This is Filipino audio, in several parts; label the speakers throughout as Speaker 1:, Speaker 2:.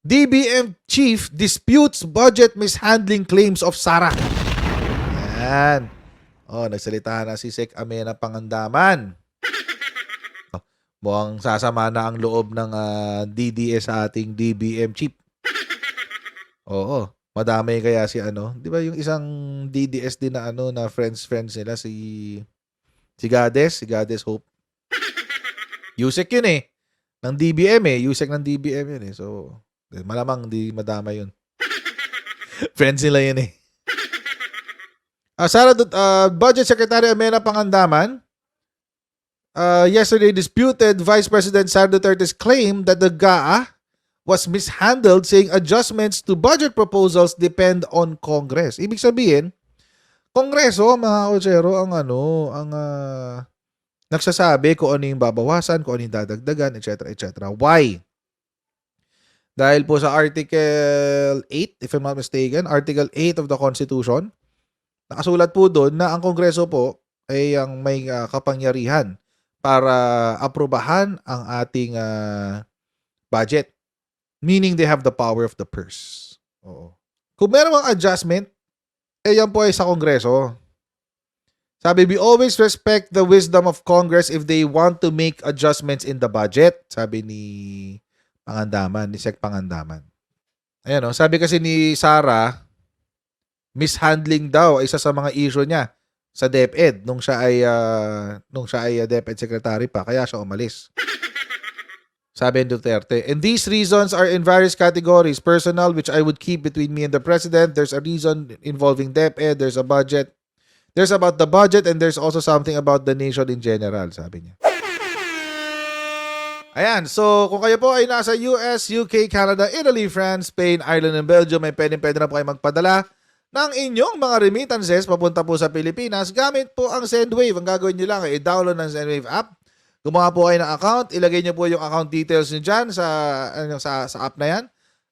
Speaker 1: DBM chief disputes budget mishandling claims of Sara. Yan. Nagsalita na si Sec Amena Pangandaman. Mukhang sasama na ang loob ng DDS sa ating DBM chief. Oo. Madamay kaya si di ba yung isang DDS din na na friends nila si Gades Hope. Yusek yun eh. Ng DBM eh. Yusek ng DBM yun eh. So, malamang di madama yun. Friends nila yun eh. Budget Secretary Amena Pangandaman yesterday disputed Vice President Sara Duterte's claim that the GAA was mishandled, saying adjustments to budget proposals depend on Congress. Ibig sabihin, Kongreso, mga kotsero, ang nagsasabi kung ano yung babawasan, kung ano yung dadagdagan, etc. etc. Why? Dahil po sa Article 8, if I'm not mistaken, Article 8 of the Constitution, nakasulat po doon na ang Kongreso po ay ang may kapangyarihan para aprobahan ang ating budget. Meaning they have the power of the purse. Oo. Kung meron mga adjustment, yan po ay sa Kongreso. Sabi, we always respect the wisdom of Congress if they want to make adjustments in the budget. Sabi ni Pangandaman, ni Sec Pangandaman. Ayan o, sabi kasi ni Sara, mishandling daw isa sa mga issue niya sa DepEd nung siya ay DepEd Secretary pa, kaya siya umalis. Sabi ni Duterte, and these reasons are in various categories. Personal, which I would keep between me and the president. There's a reason involving DepEd. There's a budget. There's about the budget and there's also something about the nation in general, sabi niya. Ayan, so kung kayo po ay nasa US, UK, Canada, Italy, France, Spain, Ireland, and Belgium, may pwede na po kayo magpadala ng inyong mga remittances papunta po sa Pilipinas gamit po ang Sendwave. Ang gagawin nyo lang ay i-download ng Sendwave app. Gumawa po kayo ng account, ilagay niyo po yung account details niyo dyan sa app na yan.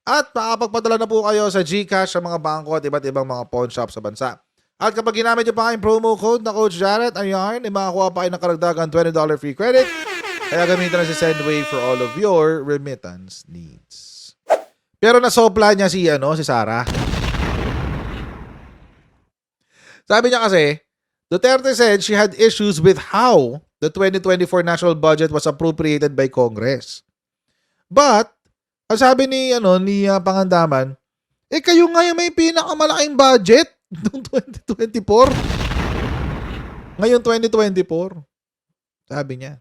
Speaker 1: At makapagpadala na po kayo sa GCash, sa mga bangko at iba't ibang mga pawn shop sa bansa. At kapag ginamit niyo pa kayong promo code na Coach Jarrett, ayan, makakuha pa kayo ng karagdagan $20 free credit. Kaya gamitin na si Sendwave for all of your remittance needs. Pero nasopla niya si Sara. Sabi niya kasi, Duterte said she had issues with how the 2024 national budget was appropriated by Congress. But, ang sabi ni Pangandaman, kayo nga yung may pinakamalaking budget noong 2024. Ngayon 2024. Sabi niya.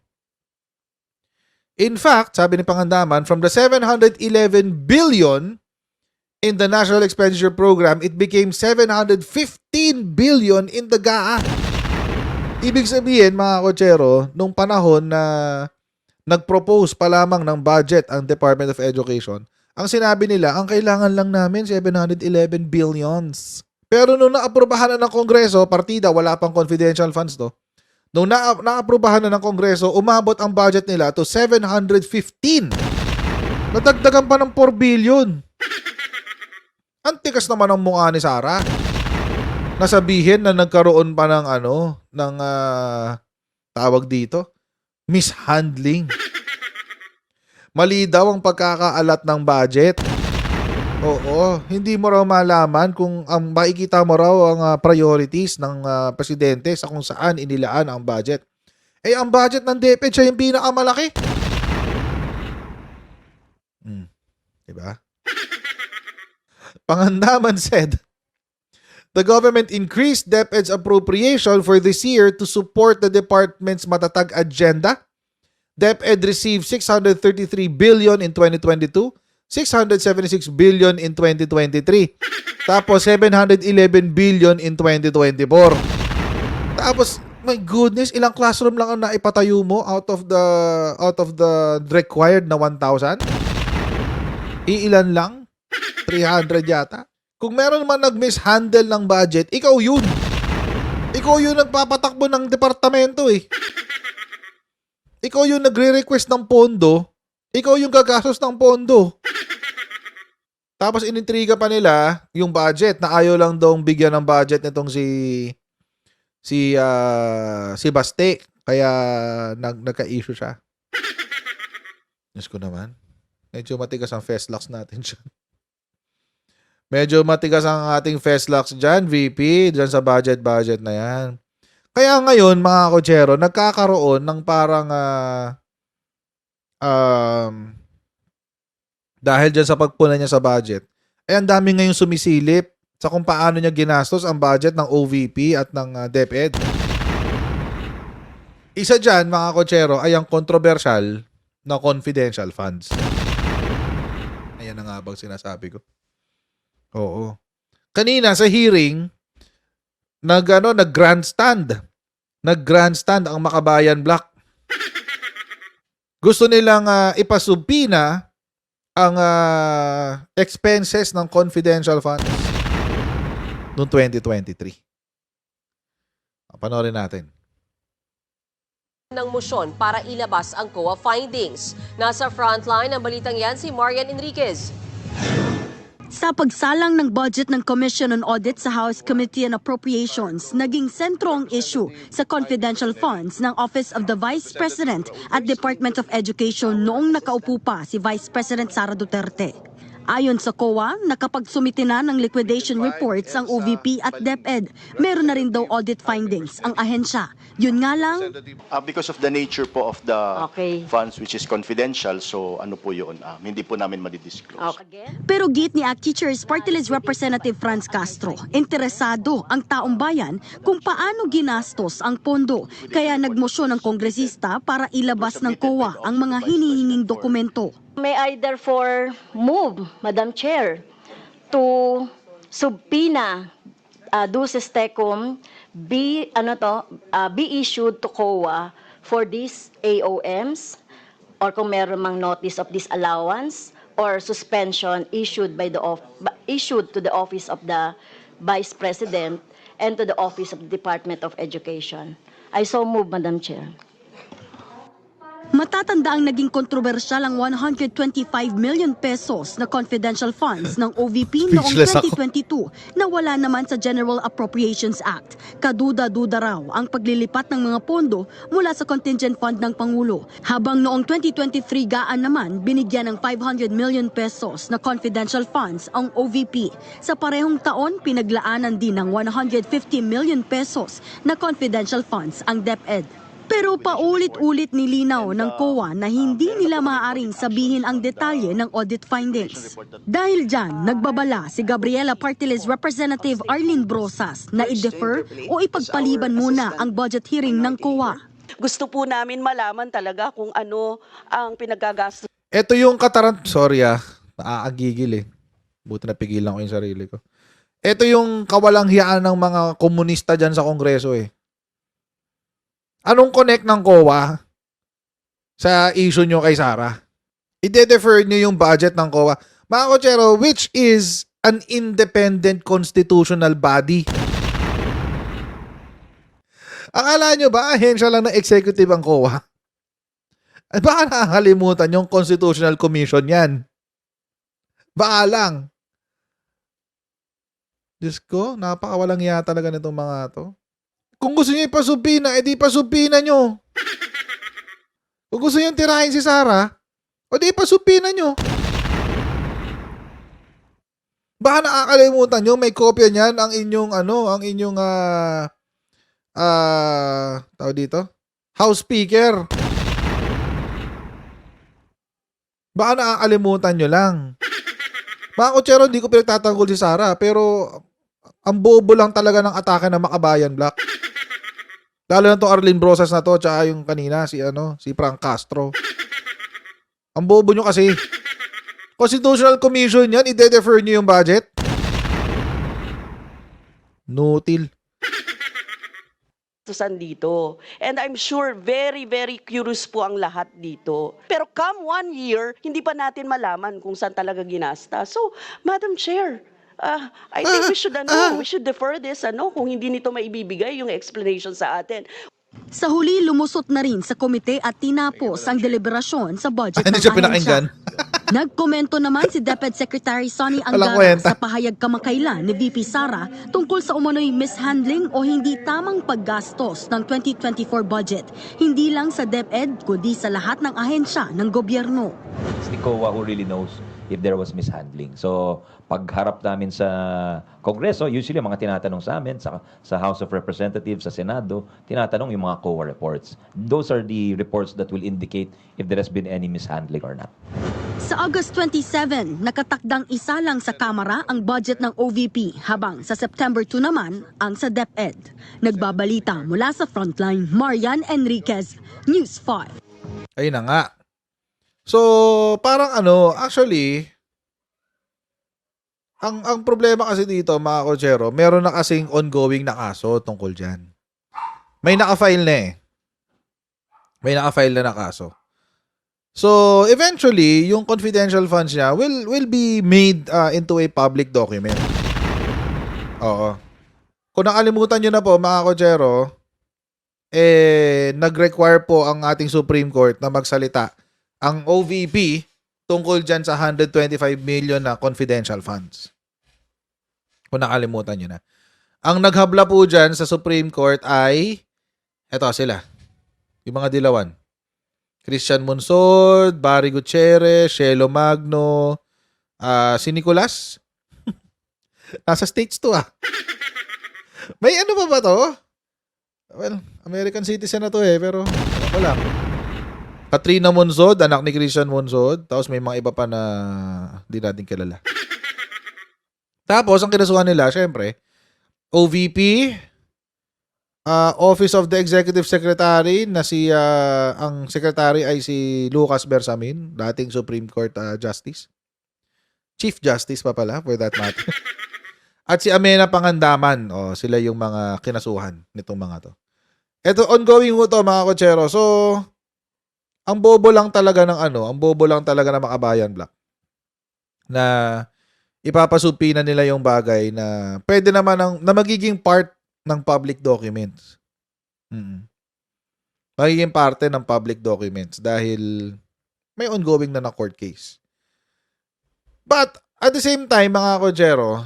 Speaker 1: In fact, sabi ni Pangandaman, from the 711 billion in the National Expenditure Program, it became 715 billion in the GAA. Ibig sabihin, mga kotsero, nung panahon na nag-propose pa lamang ng budget ang Department of Education, ang sinabi nila, ang kailangan lang namin 711 billions. Pero nung naaprubahan na ng Kongreso, partida, wala pang confidential funds to. Nung naaprubahan na ng Kongreso, umabot ang budget nila to 715. Nadagdagan pa ng 4 billion. Ang tikas naman ang mukha ni Sara. Nasabihin na nagkaroon pa ng tawag dito, mishandling. Mali daw ang pagkakaalat ng budget. Oo, hindi mo raw malaman kung makikita mo raw ang priorities ng presidente sa kung saan inilaan ang budget. Ang budget ng DepEd siya yung pinakamalaki. Diba? Pangandaman said, the government increased DepEd's appropriation for this year to support the department's matatag agenda. DepEd received 633 billion in 2022, 676 billion in 2023, tapos 711 billion in 2024. Tapos, my goodness, ilang classroom lang ang naipatayo mo out of the required na 1,000? Iilan lang? 300 yata? Kung meron man nag-mishandle ng budget, ikaw yun. Ikaw yung nagpapatakbo ng departamento eh. Ikaw yung nagre-request ng pondo. Ikaw yung gagastos ng pondo. Tapos inintriga pa nila yung budget na ayaw lang daw bigyan ng budget nitong si Baste. Kaya nagka-issue siya. Diyos ko naman. Medyo matigas ang festlocks natin dyan. Medyo matigas ang ating festlocks dyan, VP, dyan sa budget na yan. Kaya ngayon, mga kotsero, nagkakaroon ng parang dahil dyan sa pagpunan niya sa budget, ay ang dami ngayong sumisilip sa kung paano niya ginastos ang budget ng OVP at ng DepEd. Isa dyan, mga kotsero, ay ang controversial na confidential funds. Ayan na nga bang sinasabi ko. Oo. Kanina sa hearing, nag-grandstand. Nag-grandstand ang Makabayan Block. Gusto nilang ipasubpina ang expenses ng confidential funds noong 2023. Panoorin natin.
Speaker 2: Ng motion para ilabas ang COA findings. Nasa frontline ang balitang yan si Marian Enriquez.
Speaker 3: Sa pagsalang ng budget ng Commission on Audit sa House Committee on Appropriations, naging sentro ang issue sa confidential funds ng Office of the Vice President at Department of Education noong nakaupo pa si Vice President Sara Duterte. Ayon sa COA, nakapagsumite na ng liquidation reports ang OVP at DepEd. Meron na rin daw audit findings ang ahensya. Yun nga lang,
Speaker 4: because of the nature po of the funds which is confidential, so ano po yun, hindi po namin madidisclose.
Speaker 3: pero git ni ACT Teachers Party List Representative Franz Castro, interesado ang taong bayan kung paano ginastos ang pondo. Kaya nagmosyon ang kongresista para ilabas ng COA ang mga hinihinging dokumento.
Speaker 5: May I therefore move, Madam Chair, to subpoena duces tecum be issued to COA for these AOMs or kung meron mang notice of disallowance or suspension issued to the Office of the Vice President and to the Office of the Department of Education. I so move, Madam Chair.
Speaker 3: Matatanda ang naging kontrobersyal ang 125 million pesos na confidential funds ng OVP noong
Speaker 1: Speechless ako.
Speaker 3: 2022 na wala naman sa General Appropriations Act. Kaduda-duda raw ang paglilipat ng mga pondo mula sa contingent fund ng Pangulo. Habang noong 2023 gaan naman binigyan ng 500 million pesos na confidential funds ang OVP. Sa parehong taon, pinaglaanan din ng 150 million pesos na confidential funds ang DepEd. Pero paulit-ulit nilinaw ng COA na hindi nila maaaring sabihin ang detalye ng audit findings. Dahil dyan, nagbabala si Gabriela Party List Representative Arlene Brosas na i-defer o ipagpaliban muna ang budget hearing ng COA.
Speaker 6: Gusto po namin malaman talaga kung ano ang pinagagastos.
Speaker 1: Ito yung sorry naaagigil eh. Buti napigilan ko yung sarili ko. Ito yung kawalang hiyaan ng mga komunista dyan sa Kongreso eh. Anong connect ng COA sa issue nyo kay Sara? I-defer nyo yung budget ng COA. Mga kotsero, which is an independent constitutional body. Akala nyo ba ahensya lang ng executive ang COA? At baka nakakalimutan yung Constitutional Commission yan. Baka lang. Diyos ko, napakawalang iya talaga nitong mga to. Kung gusto niyo ipasubpina, edi pasubpina nyo. Kung gusto niyo tirahin si Sara, o di pasubpina nyo. Baka nakakalimutan nyo, may kopya niyan ang inyong tawag dito, House Speaker. Baka nakakalimutan nyo lang. Mga kutsero, hindi ko pinagtatanggol si Sara, pero ang bobo lang talaga ng atake ng Makabayan Block. Lalo na to Arlene Brosas na to, tsaka yung kanina, si Frank Castro. Ang bobo nyo kasi. Constitutional Commission yan, i-defer nyo yung budget. Nutil.
Speaker 6: Dito. And I'm sure very, very curious po ang lahat dito. Pero come 1 year, hindi pa natin malaman kung saan talaga ginasta. So, Madam Chair, I think we should defer this, kung hindi nito maibibigay yung explanation sa atin.
Speaker 3: Sa huli, lumusot na rin sa komite at tinapos ang deliberasyon sa budget ng
Speaker 1: Hindi siya
Speaker 3: ahensya.
Speaker 1: pinakinggan.
Speaker 3: Nagkomento naman si DepEd Secretary Sonny
Speaker 1: Walang
Speaker 3: Angara
Speaker 1: kwenta.
Speaker 3: sa pahayag kamakailan ni VP Sara tungkol sa umano'y mishandling o hindi tamang paggastos ng 2024 budget, hindi lang sa DepEd kundi sa lahat ng ahensya ng gobyerno.
Speaker 7: It's the COA who really knows if there was mishandling. So, pagharap namin sa Kongreso, usually mga tinatanong sa amin, sa House of Representatives, sa Senado, tinatanong yung mga COA reports. Those are the reports that will indicate if there has been any mishandling or not.
Speaker 3: Sa August 27, nakatakdang isa lang sa Kamara ang budget ng OVP, habang sa September 2 naman ang sa DepEd. Nagbabalita mula sa Frontline, Marian Enriquez, News 5.
Speaker 1: Ayun na nga. So, parang actually, ang problema kasi dito, mga kotsero, meron na kasing ongoing na kaso tungkol dyan. May naka-file na eh. May naka-file na kaso. So, eventually, yung confidential funds niya will be made into a public document. Oo. Kung nakalimutan nyo na po, mga kotsero, nag-require po ang ating Supreme Court na magsalita ang OVP tungkol dyan sa 125 million na confidential funds. Kung nakalimutan nyo na. Ang naghabla po dyan sa Supreme Court ay, eto sila, yung mga dilawan. Christian Monsod, Barry Gutierrez, Shelo Magno, si Nicolas. Nasa States to May ano pa ba to? Well, American citizen na to pero wala. Katrina Monsod, anak ni Christian Monsod. Tapos may mga iba pa na di natin kilala. Tapos, ang kinasuhan nila, syempre, OVP, Office of the Executive Secretary, na ang secretary ay si Lucas Bersamin, dating Supreme Court Justice. Chief Justice pa pala, for that matter. At si Amena Pangandaman, sila yung mga kinasuhan nitong mga to. Ito, ongoing mo to, mga kotsero. So, ang bobo lang talaga ng Makabayan Black na ipapasupina nila yung bagay na pwede naman na magiging part ng public documents. Magiging parte ng public documents dahil may ongoing na court case. But at the same time, mga kotsero,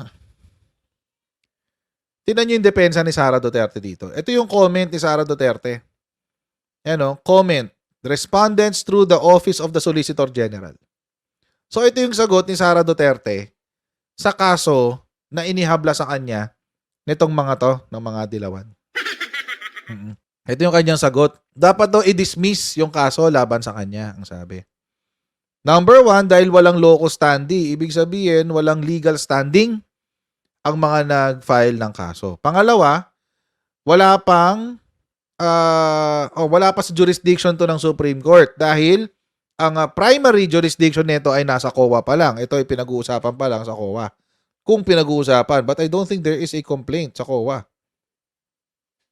Speaker 1: tingnan nyo yung depensa ni Sara Duterte dito. Ito yung comment ni Sara Duterte. Comment. Respondents through the Office of the Solicitor General. So, ito yung sagot ni Sara Duterte sa kaso na inihabla sa kanya nitong mga to, ng mga dilawan. Ito yung kanyang sagot. Dapat daw i-dismiss yung kaso laban sa kanya, ang sabi. Number 1, dahil walang locus standi. Ibig sabihin, walang legal standing ang mga nag-file ng kaso. Pangalawa, wala pa sa jurisdiction to ng Supreme Court dahil ang primary jurisdiction nito ay nasa COA pa lang. Ito ay pinag-uusapan pa lang sa COA. Kung pinag-uusapan, but I don't think there is a complaint sa COA.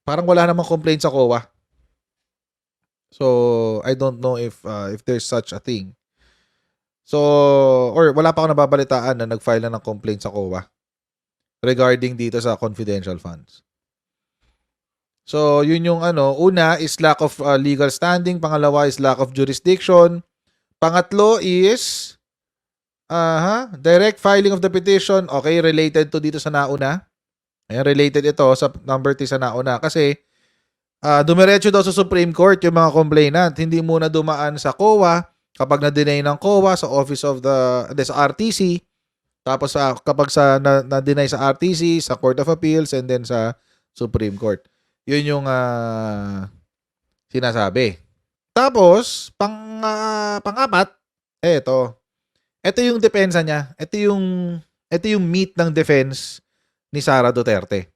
Speaker 1: Parang wala namang complaint sa COA. So, I don't know if there's such a thing. So, or wala pa ako nababalitaan na nag-file na ng complaint sa COA regarding dito sa confidential funds. So, yun yung una is lack of legal standing, pangalawa is lack of jurisdiction, pangatlo is direct filing of the petition. Okay, related to dito sa nauna. Ayan, related ito sa number 3 sa nauna kasi dumiretso daw sa Supreme Court yung mga complainant. Hindi muna dumaan sa COA kapag na-deny ng COA sa Office of sa RTC. Tapos kapag na-deny sa RTC, sa Court of Appeals, and then sa Supreme Court. Yun yung sinasabi. Tapos, pang-apat, ito yung depensa niya. Ito yung meat ng defense ni Sara Duterte.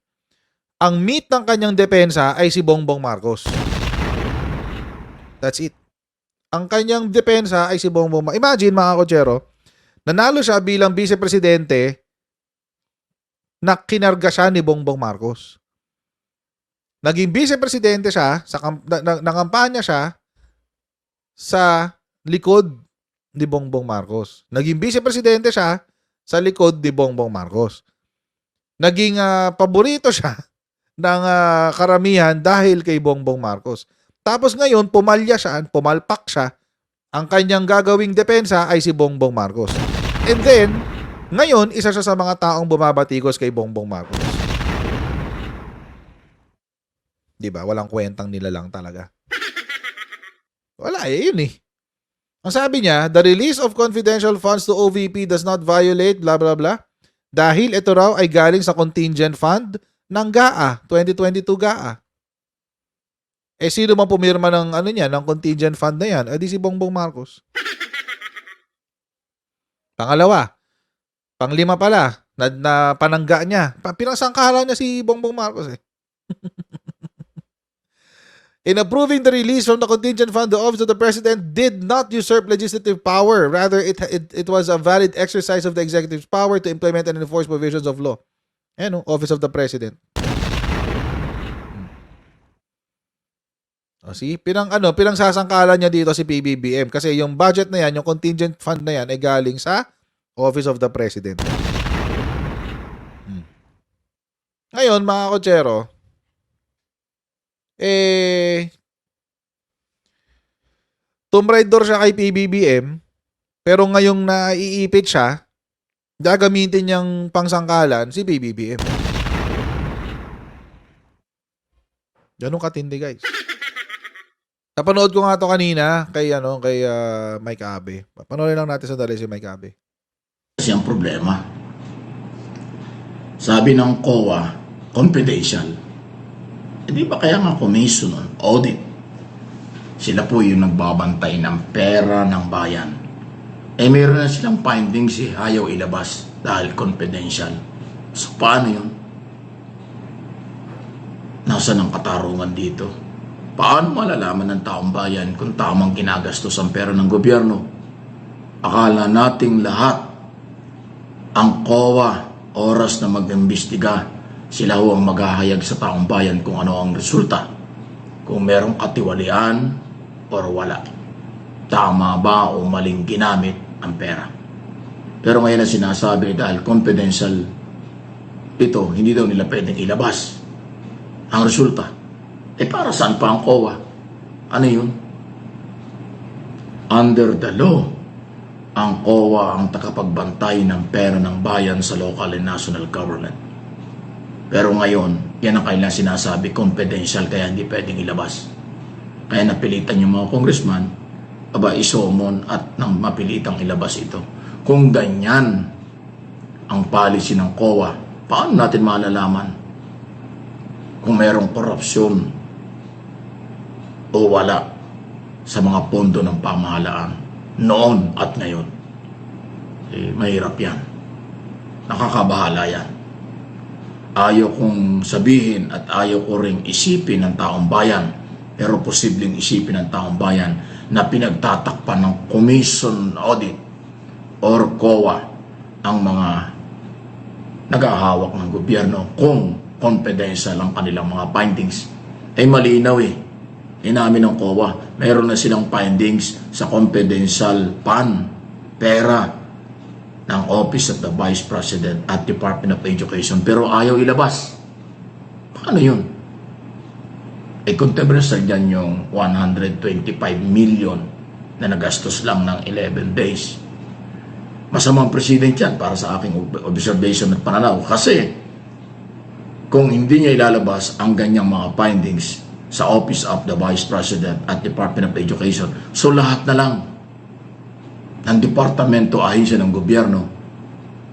Speaker 1: Ang meat ng kanyang depensa ay si Bongbong Marcos. That's it. Ang kanyang depensa ay si Bongbong Marcos. Imagine, mga kotsero, nanalo siya bilang vice-presidente na kinarga siya ni Bongbong Marcos. Naging vice-presidente siya, nakampanya siya sa likod ni Bongbong Marcos. Naging vice-presidente siya sa likod ni Bongbong Marcos. Naging paborito siya ng karamihan dahil kay Bongbong Marcos. Tapos ngayon, pumalpak siya ang kanyang gagawing depensa ay si Bongbong Marcos. And then, ngayon, isa siya sa mga taong bumabatikos kay Bongbong Marcos. Di ba? Walang kwentang nila lang talaga. Wala yun eh. Ang sabi niya, the release of confidential funds to OVP does not violate blah blah blah dahil ito raw ay galing sa contingent fund ng GAA, 2022 GAA. Eh sino man pumirma ng ng contingent fund na yan? Eh di si Bongbong Marcos. Pangalawa, panglima pala, na panangga niya. Pinagsangkalan niya si Bongbong Marcos eh. In approving the release from the contingent fund, the Office of the President did not usurp legislative power. Rather, it was a valid exercise of the executive's power to implement and enforce provisions of law. Ayan, Office of the President. O, see, pinangsasangkalan niya dito si PBBM kasi yung budget na yan, yung contingent fund na yan ay galing sa Office of the President. Ngayon, mga kotsero, Tomb Raider siya kay PBBM, pero ngayong naiipit siya, gagamitin niyang pangsangkalan si PBBM. Ganun katindi, guys. Napanood ko nga to kanina kay Mike Abe. Panoorin lang natin sandali si Mike Abe.
Speaker 8: Kasi ang problema, sabi ng COA, confidential. Eh di ba kaya nga commission on audit? Sila po yung nagbabantay ng pera ng bayan. Eh meron na silang findings ayaw ilabas dahil confidential. So paano yun? Nasaan ang katarungan dito? Paano malalaman ng taong bayan kung tamang ginagastos ang pera ng gobyerno? Akala nating lahat ang COA oras na mag-imbestiga, sila ho ang maghahayag sa taong bayan kung ano ang resulta. Kung merong katiwalian o wala. Tama ba o maling ginamit ang pera. Pero ngayon na sinasabi dahil confidential ito, hindi daw nila pwedeng ilabas ang resulta. Eh para saan pa ang COA? Ano yun? Under the law, ang COA ang takapagbantay ng pera ng bayan sa local and national government. Pero ngayon, yan ang kailang sinasabi, confidential, kaya hindi pwedeng ilabas. Kaya napilitan yung mga congressman, isomon at nang mapilitang ilabas ito. Kung ganyan ang policy ng COA, paano natin malalaman kung mayroong korupsyon o wala sa mga pondo ng pamahalaan noon at ngayon? Eh, mahirap yan. Nakakabahala yan. Ayaw kong sabihin at ayaw ko ring isipin ng taong bayan, pero posibleng isipin ng taong bayan na pinagtatakpan ng Commission Audit or COA ang mga naghahawak ng gobyerno kung confidential ang kanilang mga findings. Ay malinaw eh. Inamin ng COA, mayroon na silang findings sa confidential fund, pera ng Office of the Vice President at Department of Education, pero ayaw ilabas. Paano yun? Eh controversial dyan yung 125 million na nagastos lang ng 11 days. Masamang president yan para sa aking observation at pananaw. Kasi kung hindi niya ilalabas ang ganyang mga findings sa Office of the Vice President at Department of Education, so lahat na lang ng departamento, ahensya ng gobyerno,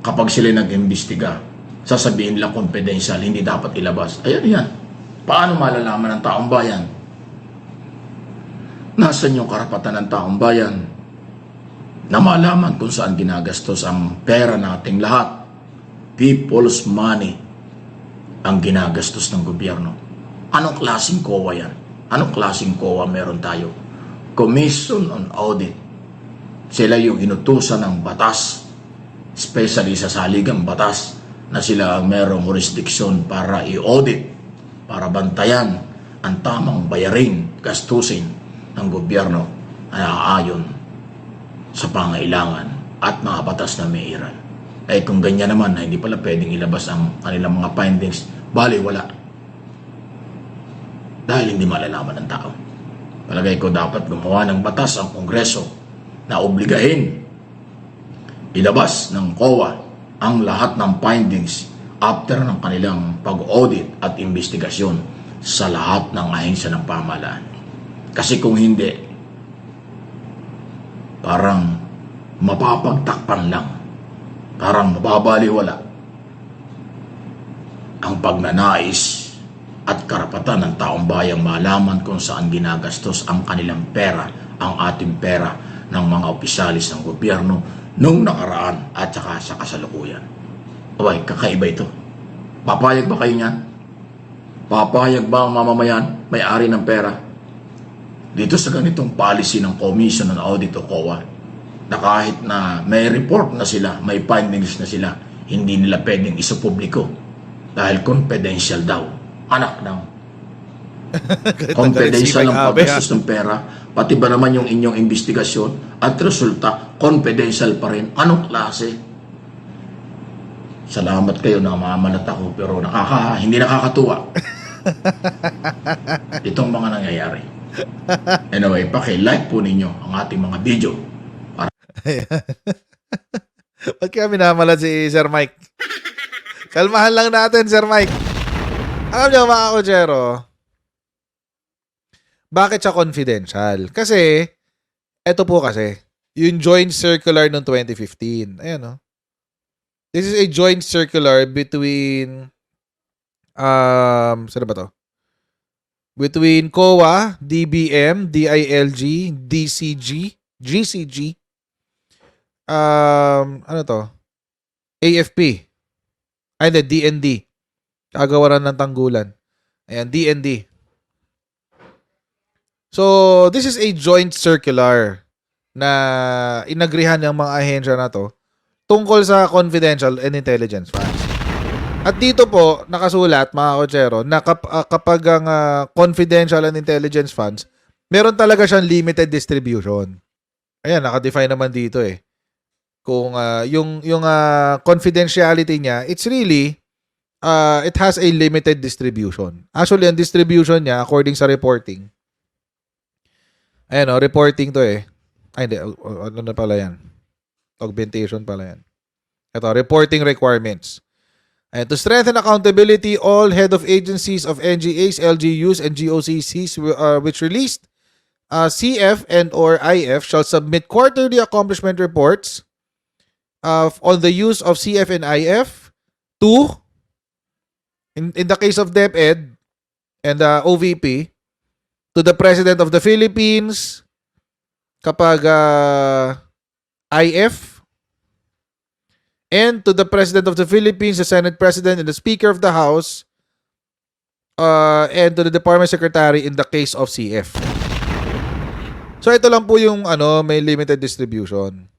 Speaker 8: kapag sila nag-imbestiga, sasabihin lang confidential, hindi dapat ilabas. Ayan yan. Paano malalaman ng taong bayan? Nasaan yung karapatan ng taong bayan na malaman kung saan ginagastos ang pera nating lahat? People's money ang ginagastos ng gobyerno. Anong klaseng COA yan? Anong klaseng COA meron tayo? Commission on Audit. Sila yung inutusan ng batas, especially sa saligang batas, na sila ang merong jurisdiction para i-audit, para bantayan ang tamang bayarin, gastusin ng gobyerno na ayon sa pangailangan at mga batas na may iral. Eh kung ganyan naman na hindi pala pwedeng ilabas ang kanilang mga findings, bali wala. Dahil hindi malalaman ng tao. Palagay ko dapat gumawa ng batas ang Kongreso na obligahin ilabas ng COA ang lahat ng findings after ng kanilang pag-audit at investigasyon sa lahat ng ahensya ng pamahalaan. Kasi kung hindi, parang mapapagtakpan lang, parang mababaliwala ang pagnanais at karapatan ng taong bayang malaman kung saan ginagastos ang kanilang pera, ang ating pera ng mga opisyalis ng gobyerno nung nakaraan at saka sa kasalukuyan. Abay, kakaiba ito. Papayag ba kayo niyan? Papayag ba ang mamamayan, may-ari ng pera? Dito sa ganitong policy ng Commission on Audit o COA, na kahit na may report na sila, may findings na sila, hindi nila pwedeng isupubliko dahil confidential daw. Anak ng confidential ang paggastos ng pera, pati ba naman yung inyong investigasyon at resulta, confidential pa rin. Anong klase? Salamat kayo na mamalat ako, pero hindi nakakatuwa. Itong mga nangyayari. Anyway, paki-like po ninyo ang ating mga video.
Speaker 1: Ba't kaya minamalat si Sir Mike? Kalmahan lang natin, Sir Mike. Alam niyo, mga kochero, bakit siya confidential? Kasi, eto po kasi, yung joint circular noong 2015. Ayan, no? This is a joint circular between, saan ba to? Between COA, DBM, DILG, DCG, GCG, ano to? AFP. Ay, hindi, DND. Kagawaran ng Tanggulan. Ayan, DND. So, this is a joint circular na inagrihan ng mga ahensya na to tungkol sa confidential and intelligence funds. At dito po, nakasulat, mga kochero, na kapag ang confidential and intelligence funds, meron talaga siyang limited distribution. Ayan, nakadefine naman dito eh. Kung yung confidentiality niya, it's really, it has a limited distribution. Actually, ang distribution niya, according sa reporting, ayan o, reporting to eh. Ay, hindi. Ano na pala yan? Augmentation pala yan. Ito, reporting requirements. Ayan, to strengthen accountability, all head of agencies of NGAs, LGUs, and GOCCs which released CF and or IF shall submit quarterly accomplishment reports on the use of CF and IF to, in the case of DepEd and OVP, to the President of the Philippines, kapag IF, and to the President of the Philippines, the Senate President, and the Speaker of the House, and to the Department Secretary in the case of CF. So ito lang po yung may limited distribution.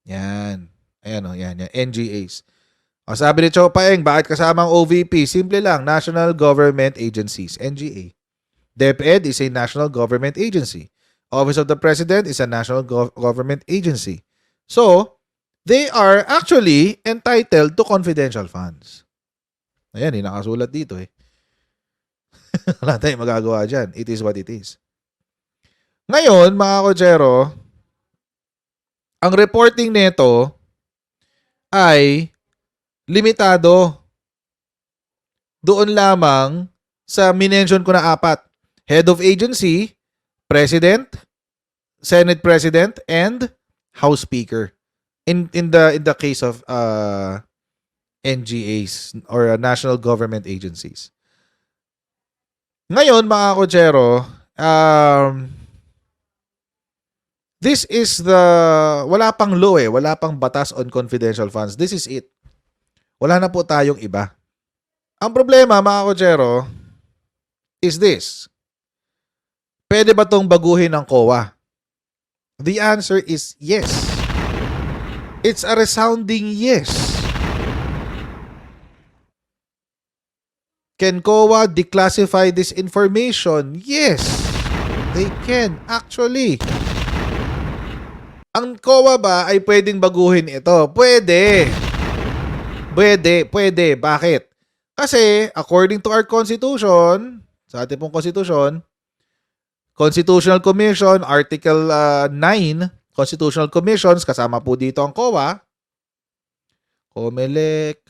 Speaker 1: Yan. Ayan o, yan. NGAs. O, sabi ni Cho Paeng, bakit kasama ang OVP? Simple lang, National Government Agencies, NGA. DepEd is a national government agency. Office of the President is a national government agency. So, they are actually entitled to confidential funds. Ayan, nakasulat dito eh. Wala tayong magagawa dyan. It is what it is. Ngayon, mga kochero, ang reporting nito ay limitado doon lamang sa minention ko na 4. Head of agency, President, Senate President, and House Speaker. In the case of NGAs or national government agencies. Ngayon, mga kochero, this is wala pang law eh, wala pang batas on confidential funds. This is it. Wala na po tayong iba. Ang problema, mga kochero, is this. Pwede ba tong baguhin ng COA? The answer is yes. It's a resounding yes. Can COA declassify this information? Yes. They can, actually. Ang COA ba ay pwedeng baguhin ito? Pwede. Pwede. Bakit? Kasi, according to our Constitution, sa ating pong Constitution, Constitutional Commission, Article 9, Constitutional Commissions, kasama po dito ang COA, COMELEC,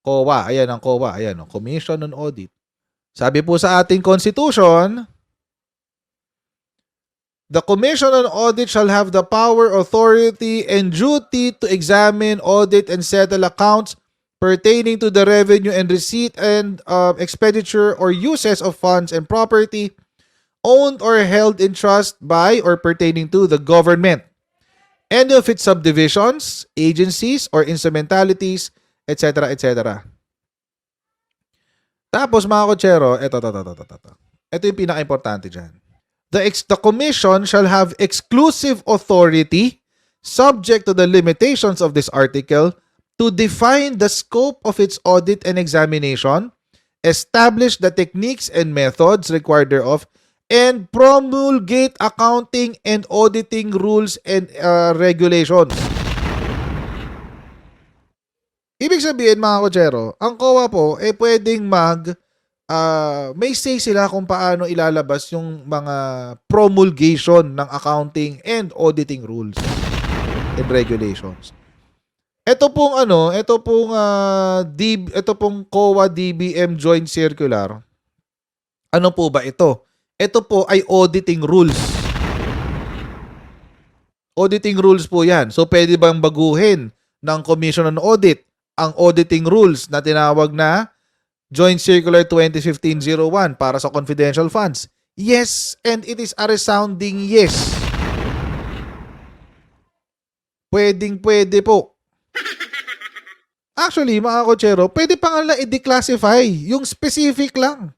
Speaker 1: COA, ayan ang COA, ayan, Commission on Audit. Sabi po sa ating Constitution, the Commission on Audit shall have the power, authority, and duty to examine, audit, and settle accounts pertaining to the revenue and receipt and expenditure or uses of funds and property owned or held in trust by or pertaining to the government, any of its subdivisions, agencies, or instrumentalities, etc., etc. Tapos mga kotsero, ito. Ito yung pinaka-importante dyan. The Commission shall have exclusive authority, subject to the limitations of this article, to define the scope of its audit and examination, establish the techniques and methods required thereof, and promulgate accounting and auditing rules and regulations. Ibig sabihin mga kotsero, ang COA po pwedeng may say sila kung paano ilalabas yung mga promulgation ng accounting and auditing rules and regulations. Ito pong COA DBM Joint Circular. Ano po ba ito? Ito po ay auditing rules. Auditing rules po 'yan. So pwede bang baguhin ng Commission on Audit ang auditing rules na tinawag na Joint Circular 2015-01 para sa confidential funds? Yes, and it is a resounding yes. Pwede po. Actually, mga kotsero, pwede pa nga lang i-declassify. Yung specific lang.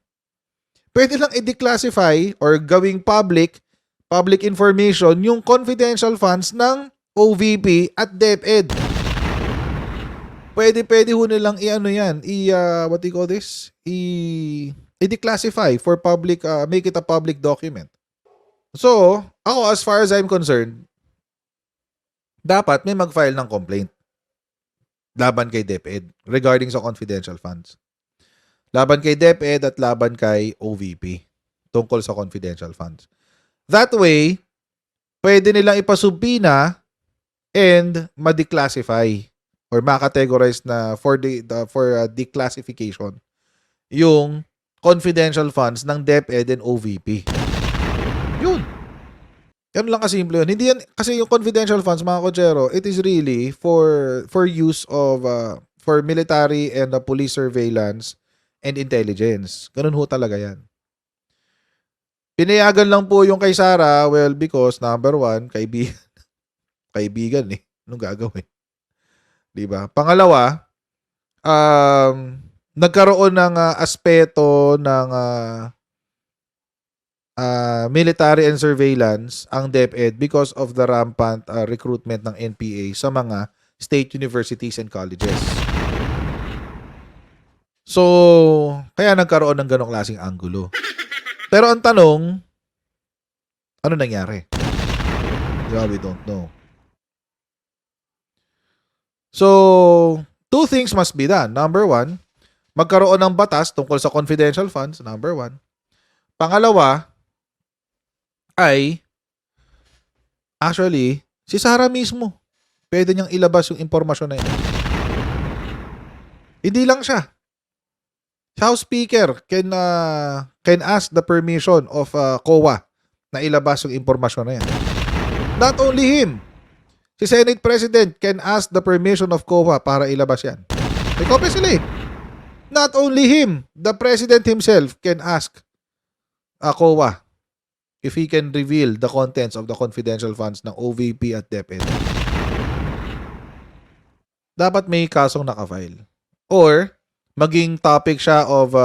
Speaker 1: Pwede lang i-declassify or gawing public information yung confidential funds ng OVP at DepEd. Pwede ho nilang what do you call this? I-declassify for public, make it a public document. So, ako as far as I'm concerned, dapat may mag-file ng complaint laban kay DepEd regarding sa confidential funds. Laban kay DepEd at laban kay OVP tungkol sa confidential funds. That way, pwede nilang ipasubpina and ma-declassify or ma-categorize na for declassification yung confidential funds ng DepEd and OVP. Yun. Yan lang kasimple yun. Hindi yan, kasi yung confidential funds, mga kotsero, it is really for use of, for military and police surveillance and intelligence. Ganun ho talaga yan. Pinayagan lang po yung kay Sara, well, because number one, kaibigan eh. Anong gagawin? Diba? Pangalawa, nagkaroon ng aspeto ng military and surveillance ang DepEd because of the rampant recruitment ng NPA sa mga state universities and colleges. So, kaya nagkaroon ng ganong klaseng anggulo. Pero ang tanong, ano nangyari? Yeah, we don't know. So, two things must be done. Number one, magkaroon ng batas tungkol sa confidential funds. Number one. Pangalawa, ay actually, si Sara mismo. Pwede niyang ilabas yung impormasyon na yun. Hindi lang siya. House Speaker can ask the permission of COA na ilabas yung impormasyon na yan. Not only him. Si Senate President can ask the permission of COA para ilabas yan. May kopya sila eh. Not only him, the President himself can ask COA if he can reveal the contents of the confidential funds ng OVP at DepEd. Dapat may kasong nakafile. Or, maging topic siya of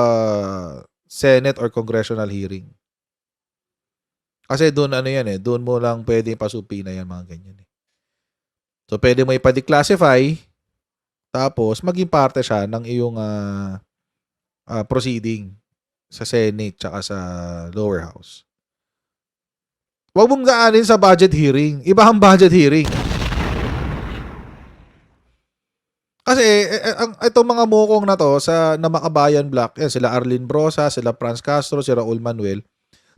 Speaker 1: Senate or congressional hearing. Kasi doon doon mo lang pwede pasupina yan, mga ganyan eh. So, pwede mo ipa-declassify, tapos maging parte siya ng iyong proceeding sa Senate tsaka sa lower house. Huwag mong daanin sa budget hearing. Iba ang budget hearing. Kasi itong mga mukong na to na Makabayan Block, yan, sila Arlene Brosa, sila Franz Castro, si Raul Manuel,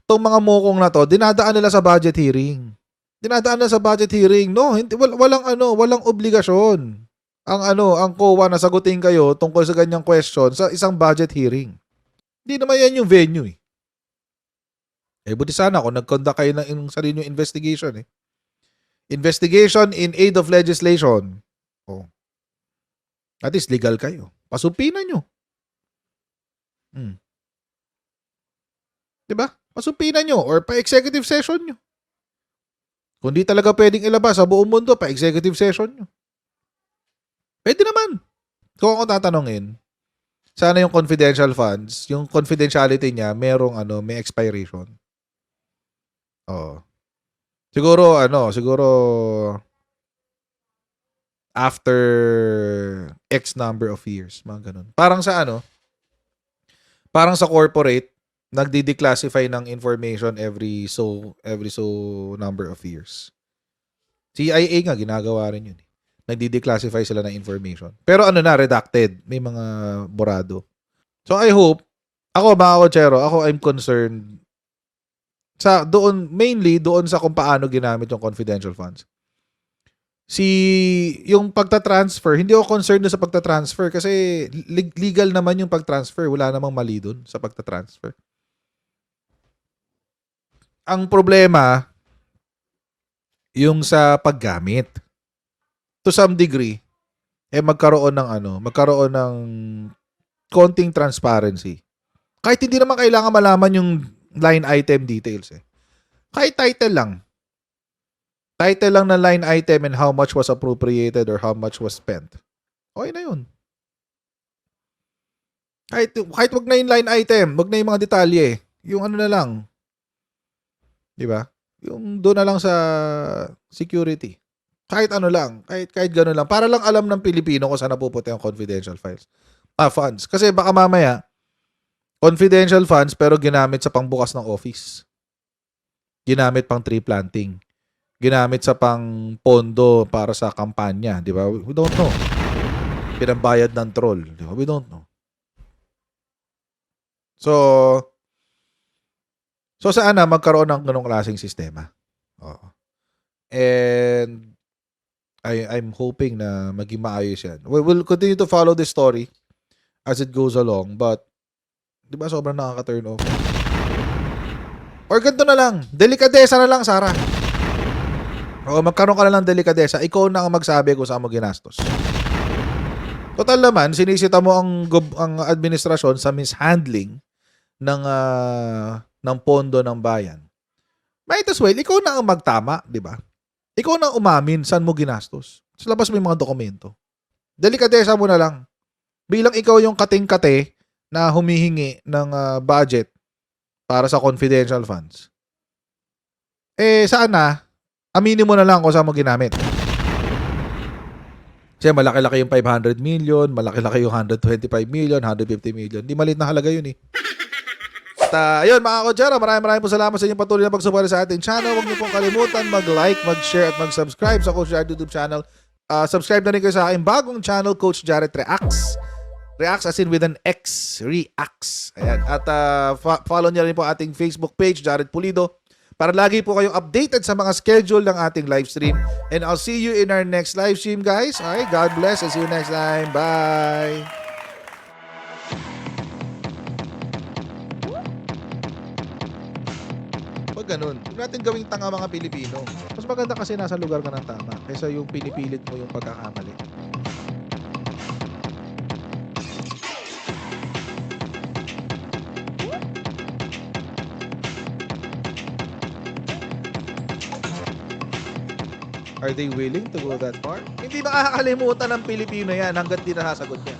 Speaker 1: tong mga mokong na to, dinadaan nila sa budget hearing. Dinadaan nila sa budget hearing. No, hindi, walang obligasyon. Ang COA na sagutin kayo tungkol sa ganyang question sa isang budget hearing. Hindi naman yan yung venue eh. Buti sana kung nag-conduct kayo ng sarili yung investigation eh. Investigation in aid of legislation. Oh. At least legal kayo. Pasupinan nyo. Diba? Pasupinan nyo or pa-executive session nyo. Kung di talaga pwedeng ilabas sa buong mundo, pa-executive session nyo. Pwede naman. Kung ako tatanungin, sana yung confidential funds, yung confidentiality niya, may expiration. Oo. Siguro after X number of years, mga ganun. Parang sa corporate, nagdi-declassify ng information every so number of years. CIA nga ginagawa rin yun. Nagdi-declassify sila ng information. Pero redacted, may mga borado. So I hope, I'm concerned mainly doon sa kung paano ginamit yung confidential funds. Yung pagta-transfer, hindi ako concerned sa pagta-transfer kasi legal naman yung pag-transfer. Wala namang mali doon sa pagta-transfer. Ang problema, yung sa paggamit. To some degree, magkaroon ng konting transparency. Kahit hindi naman kailangan malaman yung line item details eh. Kahit title lang. Title lang ng line item and how much was appropriated or how much was spent. Okay na yun. Kahit wag na yung line item, wag na yung mga detalye. Yung na lang. Di ba? Yung doon na lang sa security. Kahit lang. Kahit gano'n lang. Para lang alam ng Pilipino kung saan napupunta yung confidential funds. Kasi baka mamaya, confidential funds pero ginamit sa pangbukas ng office. Ginamit pang tree planting. Ginamit sa pang pondo para sa kampanya. Di ba? We don't know. Pinambayad ng troll. Di ba? We don't know. So sana magkaroon ng ganong klaseng sistema. Oo. And I'm hoping na maging maayos yan. We'll continue to follow this story as it goes along. But, di ba sobrang nakaka-turn off? Or ganito na lang. Delikadesa na lang, Sarah. O magkaroon ka na lang delikadesa. Ikaw na ang magsabi kung saan mo ginastos. Total naman, sinisita mo ang administrasyon sa mishandling ng pondo ng bayan. Might as well, ikaw na ang magtama, di ba? Ikaw na umamin saan mo ginastos. Sa labas mo yung mga dokumento. Delikadesa mo na lang. Bilang ikaw yung kating-kate na humihingi ng budget para sa confidential funds. Sana, aminin mo na lang kung saan mo ginamit. Kasi malaki-laki yung 500 million, malaki-laki yung 125 million, 150 million. Di maliit na halaga yun eh. Ayun mga Kodyara, maraming po salamat sa inyong patuloy na pagsuporta sa ating channel. Huwag niyo pong kalimutan mag-like, mag-share at mag-subscribe sa Coach Jared YouTube channel. Subscribe na rin kayo sa aking bagong channel, Coach Jared Reacts. Reacts as in with an X. Reacts. Ayan. At follow niyo rin po ating Facebook page, Jared Pulido, para lagi po kayong updated sa mga schedule ng ating live stream. And I'll see you in our next live stream, guys. Alright, God bless and see you next time. Bye! Ganun. Huwag natin gawing tanga mga Pilipino. Mas maganda kasi nasa lugar ka ng tama kaysa yung pinipilit mo yung pagkakamali. Are they willing to go that far? Hindi makakalimutan ng Pilipino yan hanggat di nasasagot niya.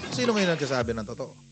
Speaker 1: Sino ngayon nagsasabi ng totoo?